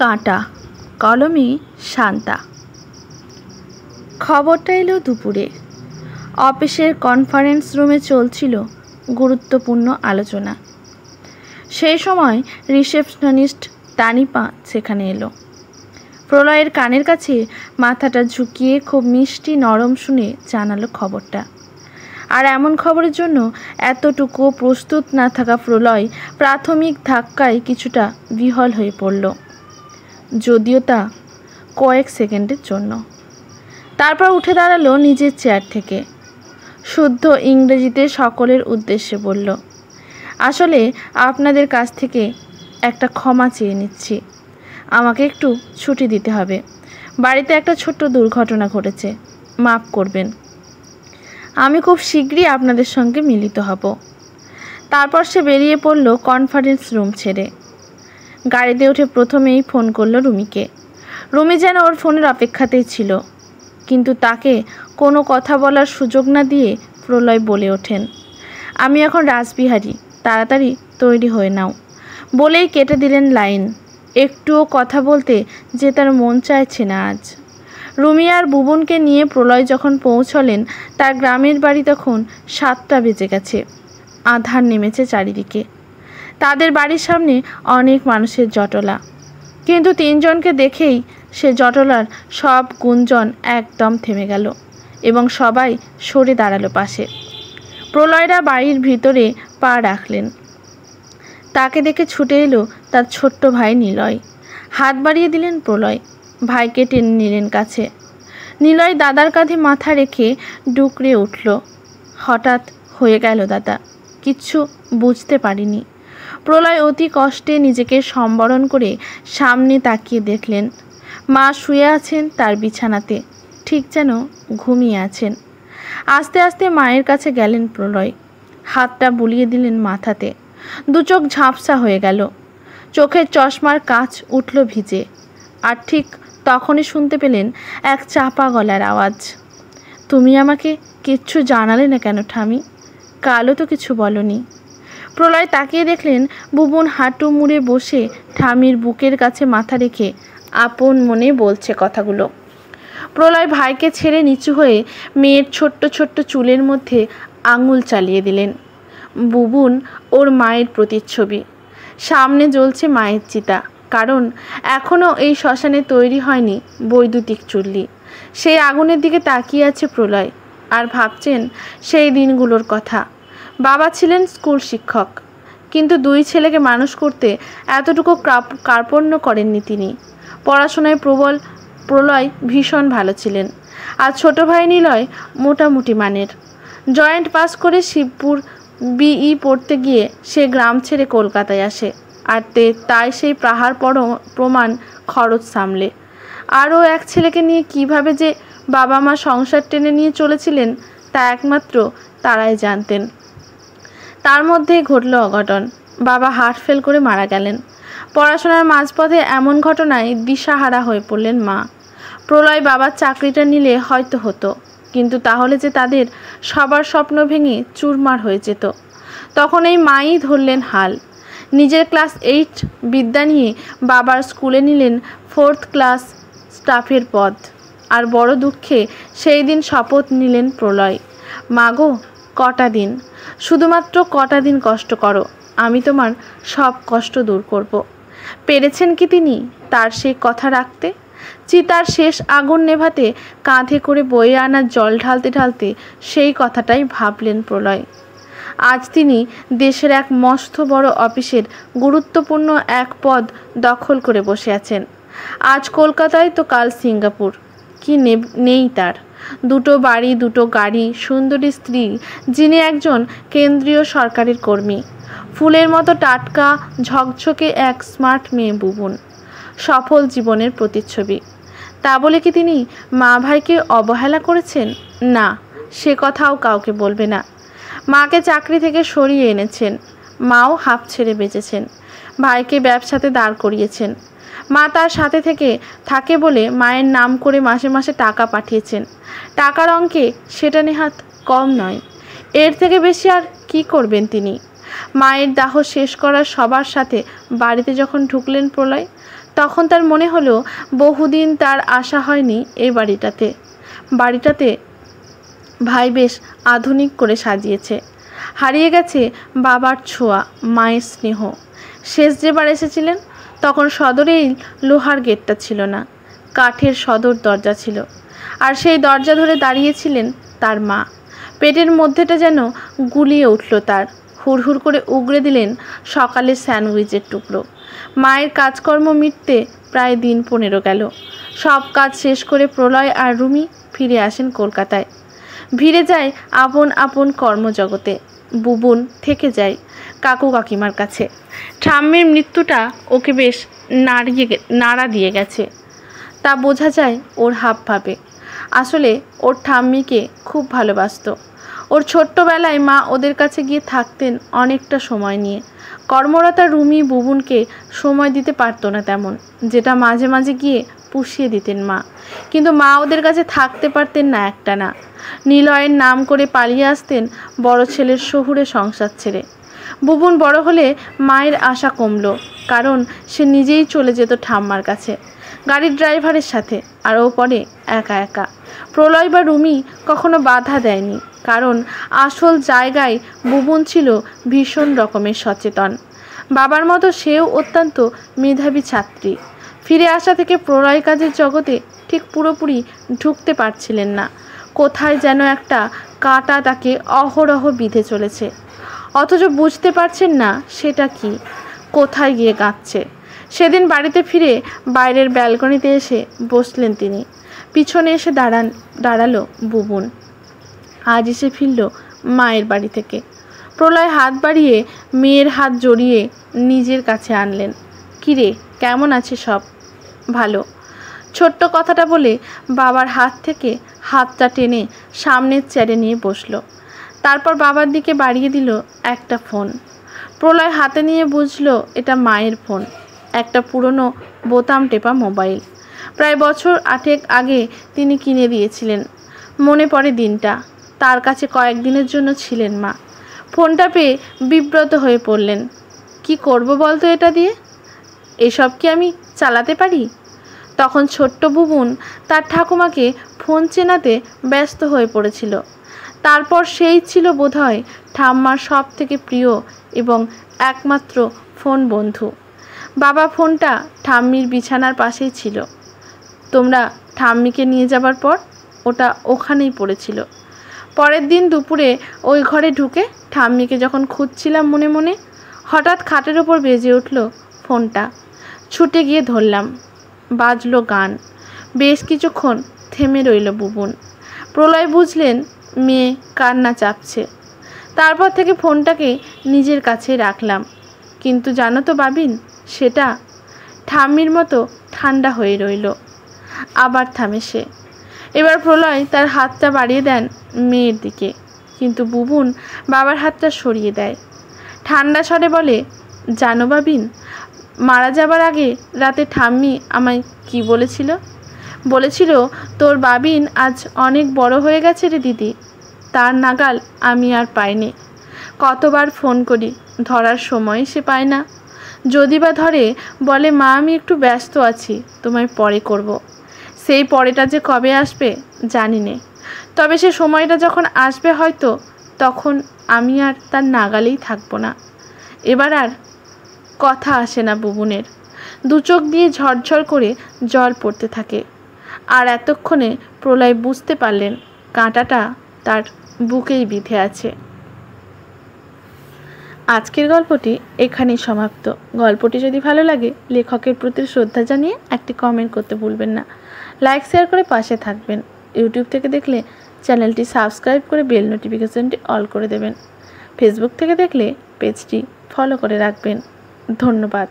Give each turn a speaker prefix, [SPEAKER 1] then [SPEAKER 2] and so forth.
[SPEAKER 1] কাঁটা কলমে শান্তা। খবরটা এলো দুপুরে। অফিসের কনফারেন্স রুমে চলছিল গুরুত্বপূর্ণ আলোচনা। সেই সময় রিসেপশনিস্ট তানিপা সেখানে এলো। প্রলয়ের কানের কাছে মাথাটা ঝুঁকিয়ে খুব মিষ্টি নরম শুনে জানালো খবরটা। আর এমন খবরের জন্য এতটুকু প্রস্তুত না থাকা প্রলয় প্রাথমিক ধাক্কায় কিছুটা বিহ্বল হয়ে পড়ল, যদিও তা কয়েক সেকেন্ডের জন্য। তারপর উঠে দাঁড়ালো নিজের চেয়ার থেকে, শুদ্ধ ইংরেজিতে সকলের উদ্দেশ্যে বলল, আসলে আপনাদের কাছ থেকে একটা ক্ষমা চেয়ে নিচ্ছি। আমাকে একটু ছুটি দিতে হবে। বাড়িতে একটা ছোট্ট দুর্ঘটনা ঘটেছে, মাফ করবেন। আমি খুব শীঘ্রই আপনাদের সঙ্গে মিলিত হব। তারপর সে বেরিয়ে পড়ল কনফারেন্স রুম ছেড়ে। গাড়িতে উঠে প্রথমেই ফোন করলো রুমিকে। রুমি যেন ওর ফোনের অপেক্ষাতেই ছিল, কিন্তু তাকে কোনো কথা বলার সুযোগ না দিয়ে প্রলয় বলে ওঠেন, আমি এখন রাসবিহারী, তাড়াতাড়ি তৈরি হয়ে নাও। বলেই কেটে দিলেন লাইন। একটুও কথা বলতে যে তার মন চাইছে না আজ। রুমি আর বুবনকে নিয়ে প্রলয় যখন পৌঁছলেন তার গ্রামের বাড়ি তখন 7টা বেজে গেছে। আঁধার নেমেছে চারিদিকে। তাদের বাড়ির সামনে অনেক মানুষের জটলা, কিন্তু 3 জনকে দেখেই সে জটলার সব গুঞ্জন একদম থেমে গেল এবং সবাই সরে দাঁড়ালো পাশে। প্রলয়রা বাড়ির ভিতরে পা রাখলেন। তাকে দেখে ছুটে এলো তার ছোট্ট ভাই নিলয়। হাত বাড়িয়ে দিলেন প্রলয়। ভাইকে টেনে নিলেন কাছে। নিলয় দাদার কাঁধে মাথা রেখে ডুকরে উঠল। হঠাৎ হয়ে গেল দাদা, কিচ্ছু বুঝতে পারিনি। প্রলয় অতি কষ্টে নিজেকে সম্বরণ করে সামনে তাকিয়ে দেখলেন মা শুয়ে আছেন তার বিছানাতে, ঠিক যেন ঘুমিয়ে আছেন। আস্তে আস্তে মায়ের কাছে গেলেন প্রলয়। হাতটা বুলিয়ে দিলেন মাথাতে। 2 চোখ ঝাপসা হয়ে গেল। চোখের চশমার কাঁচ উঠল ভিজে। আর ঠিক তখনই শুনতে পেলেন এক চাপা গলার আওয়াজ, তুমি আমাকে কিচ্ছু জানালে না কেন ঠামি? কালও তো কিছু বলনি। প্রলয় তাকিয়ে দেখলেন বুবন হাঁটু মুড়ে বসে ঠামির বুকের কাছে মাথা রেখে আপন মনে বলছে কথাগুলো। প্রলয় ভাইকে ছেড়ে নিচু হয়ে মেয়ের ছোট্ট ছোট্ট চুলের মধ্যে আঙুল চালিয়ে দিলেন। বুবন ওর মায়ের প্রতিচ্ছবি। সামনে জ্বলছে মায়ের চিতা, কারণ এখনও এই শ্মশানে তৈরি হয়নি বৈদ্যুতিক চুল্লি। সেই আগুনের দিকে তাকিয়ে আছে প্রলয় আর ভাবছেন সেই দিনগুলোর কথা। বাবা ছিলেন স্কুল শিক্ষক, কিন্তু 2 ছেলেকে মানুষ করতে এতটুকু কার্পণ্য করেননি তিনি। পড়াশোনায় প্রলয় ভীষণ ভালো ছিলেন, আর ছোট ভাই নিলয় মোটামুটি মানের। জয়েন্ট পাস করে শিবপুর বিই পড়তে গিয়ে সে গ্রাম ছেড়ে কলকাতায় আসে, আর তাই সেই পাহাড় প্রমাণ খরচ সামলে। আরও এক ছেলেকে নিয়ে কিভাবে যে বাবা মা সংসার টেনে নিয়ে চলেছিলেন তা একমাত্র তারাই জানতেন। তার মধ্যেই ঘটল অঘটন। বাবা হার্ট ফেল করে মারা গেলেন। পড়াশোনার মাঝপথে এমন ঘটনায় দিশাহারা হয়ে পড়লেন মা। প্রলয় বাবার চাকরিটা নিলে হয়তো হতো, কিন্তু তাহলে যে তাদের সবার স্বপ্ন ভেঙে চুরমার হয়ে যেত। তখন এই মাই ধরলেন হাল। নিজের ক্লাস 8 বিদ্যা নিয়ে বাবার স্কুলে নিলেন 4th ক্লাস স্টাফের পদ। আর বড় দুঃখে সেই দিন শপথ নিলেন প্রলয়, মাগো কটা দিন, শুধুমাত্র কটা দিন কষ্ট করো, আমি তোমার সব কষ্ট দূর করব। পেরেছেন কি তিনি তার সেই কথা রাখতে? চিতার শেষ আগুন নেভাতে কাঁধে করে বয়ে আনা জল ঢালতে ঢালতে সেই কথাটাই ভাবলেন প্রলয়। আজ তিনি দেশের এক মস্ত বড় অফিসের গুরুত্বপূর্ণ এক পদ দখল করে বসে আছেন। আজ কলকাতায় তো কাল সিঙ্গাপুর। কি নেই তার? 2টো বাড়ি, 2টো গাড়ি, সুন্দরী স্ত্রী, যিনি একজন কেন্দ্রীয় সরকারের কর্মী। ফুলের মতো টাটকা ঝকঝকে এক স্মার্ট মেয়ে বুবন, সফল জীবনের প্রতিচ্ছবি। তা বলে কি তিনি মা ভাইকে অবহেলা করেছেন? না, সে কথাও কাউকে বলবে না। মাকে চাকরি থেকে সরিয়ে এনেছেন, মাও হাঁপ ছেড়ে বেঁচেছেন। ভাইকে ব্যবসাতে দাঁড় করিয়েছেন। মা তার সাথে থাকে বলে মায়ের নাম করে মাসে মাসে টাকা পাঠিয়েছেন। টাকার অঙ্কে সেটা নেহাত কম নয়। এর থেকে বেশি আর কি করবেন তিনি? মায়ের দাহ শেষ করার সবার সাথে বাড়িতে যখন ঢুকলেন প্রলয়, তখন তার মনে হলো বহুদিন তার আসা হয়নি এই বাড়িটাতে ভাই বেশ আধুনিক করে সাজিয়েছে। হারিয়ে গেছে বাবার ছোঁয়া, মায়ের স্নেহ। শেষ যেবার এসেছিলেন তখন সদরেই লোহার গেটটা ছিল না, কাঠের সদর দরজা ছিল, আর সেই দরজা ধরে দাঁড়িয়েছিলেন তার মা। পেটের মধ্যেটা যেন গুলিয়ে উঠল তার। হুড়হুড় করে উগড়ে দিলেন সকালের স্যান্ডউইচের টুকরো। মায়ের কাজকর্ম মিটতে প্রায় দিন 15 গেল। সব কাজ শেষ করে প্রলয় আর রুমি ফিরে আসেন কলকাতায়। ভিড়ে যায় আপন আপন কর্মজগতে। বুবুন থেকে যায় কাকু কাকিমার কাছে। ঠাম্মির মৃত্যুটা ওকে বেশ নাড়া দিয়ে গেছে, তা বোঝা যায় ওর হাবভাবে। আসলে ওর ঠাম্মিকে খুব ভালোবাসত। ওর ছোট্টবেলায় মা ওদের কাছে গিয়ে থাকতেন অনেকটা সময় নিয়ে। কর্মরতা রুমি বুবুনকে সময় দিতে পারতো না তেমন, যেটা মাঝে মাঝে গিয়ে পুষিয়ে দিতেন মা। কিন্তু মা ওদের কাছে থাকতে পারতেন না একটানা। নিলয়ের নাম করে পালিয়ে আসতেন বড় ছেলের শহুরে সংসার ছেড়ে। বুবুন বড় হলে মায়ের আশা কমলো, কারণ সে নিজেই চলে যেত ঠাম্মার কাছে গাড়ির ড্রাইভারের সাথে, আর ও পরে একা একা। প্রলয় বা রুমি কখনো বাধা দেয়নি, কারণ আসল জায়গায় বুবুন ছিল ভীষণ রকমের সচেতন। বাবার মতো সেও অত্যন্ত মেধাবী ছাত্রী। ফিরে আসা থেকে প্রলয় কাজের জগতে ঠিক পুরোপুরি ঢুকতে পারছিলেন না। কোথায় যেন একটা কাঁটা তাকে অহরহ বিঁধে চলেছে, অথচ বুঝতে পারছেন না সেটা কি, কোথায় গিয়ে গাঁথছে। সেদিন বাড়িতে ফিরে বাইরের ব্যালকনিতে এসে বসলেন তিনি। পিছনে এসে দাঁড়ালো বুবুন। আজ এসে ফিরল মায়ের বাড়ি থেকে। প্রলয় হাত বাড়িয়ে মেয়ের হাত জড়িয়ে নিজের কাছে আনলেন। কিরে, কেমন আছে সব? ভালো। ছোট্ট কথাটা বলে বাবার হাত থেকে হাতটা টেনে সামনের চেয়ারে নিয়ে বসলো। তারপর বাবার দিকে বাড়িয়ে দিল একটা ফোন। প্রলয় হাতে নিয়ে বুঝলো এটা মায়ের ফোন, একটা পুরনো বোতাম টেপা মোবাইল। প্রায় বছর 8 আগে তিনি কিনে দিয়েছিলেন। মনে পড়ে দিনটা। তার কাছে কয়েকদিনের জন্য ছিলেন মা। ফোনটা পেয়ে বিব্রত হয়ে পড়লেন। কি করব বলতো এটা দিয়ে? এসব কি আমি চালাতে পারি? তখন ছোট্ট বুবুন তার ঠাকুমাকে ফোন চেনাতে ব্যস্ত হয়ে পড়েছিল। তারপর সেই ছিল বোধহয় ঠাম্মার সব থেকে প্রিয় এবং একমাত্র ফোন বন্ধু। বাবা ফোনটা ঠাম্মির বিছানার পাশেই ছিল। তোমরা ঠাম্মিকে নিয়ে যাবার পর ওটা ওখানেই পড়েছিল। পরের দিন দুপুরে ওই ঘরে ঢুকে ঠাম্মিকে যখন খুঁজছিলাম মনে মনে, হঠাৎ খাটের ওপর বেজে উঠল ফোনটা। ছুটে গিয়ে ধরলাম। বাজলো গান। বেশ কিছুক্ষণ থেমে রইল বুবুন। প্রলয় বুঝলেন মেয়ে কান্না চাপছে। তারপর থেকে ফোনটাকে নিজের কাছে রাখলাম। কিন্তু জানো তো বাবিন, সেটা ঠাম্মির মতো ঠান্ডা হয়ে রইল। আবার থামে সে। এবার প্রলয় তার হাতটা বাড়িয়ে দেন মেয়ের দিকে, কিন্তু বুবুন বাবার হাতটা সরিয়ে দেয়। ঠান্ডা স্বরে বলে, জানো বাবিন, মারা যাবার আগে রাতে ঠাম্মি আমায় কি বলেছিল তোর বাবিন আজ অনেক বড় হয়ে গেছে রে দিদি। তার নাগাল আমি আর পাইনি। কতবার ফোন করি, ধরার সময় সে পায় না। যদি বা ধরে, বলে মা আমি একটু ব্যস্ত আছি, তোমায় পরে করব। সেই পরেটা যে কবে আসবে জানি নে, তবে সে সময়টা যখন আসবে হয়তো তখন আমি আর তার নাগালেই থাকবো না। এবার আর কথা আসে না বুবুনের। দু চোখ দিয়ে ঝরঝর করে জল পড়তে থাকে। আর এতক্ষণে প্রলয় বুঝতে পারলেন কাঁটাটা তার বুকেই বিঁধে আছে। আজকের গল্পটি এখানেই সমাপ্ত। গল্পটি যদি ভালো লাগে লেখকের প্রতি শ্রদ্ধা জানিয়ে একটি কমেন্ট করতে ভুলবেন না। লাইক শেয়ার করে পাশে থাকবেন। ইউটিউব থেকে দেখলে চ্যানেলটি সাবস্ক্রাইব করে বেল নোটিফিকেশনটি অল করে দেবেন। ফেসবুক থেকে দেখলে পেজটি ফলো করে রাখবেন। ধন্যবাদ।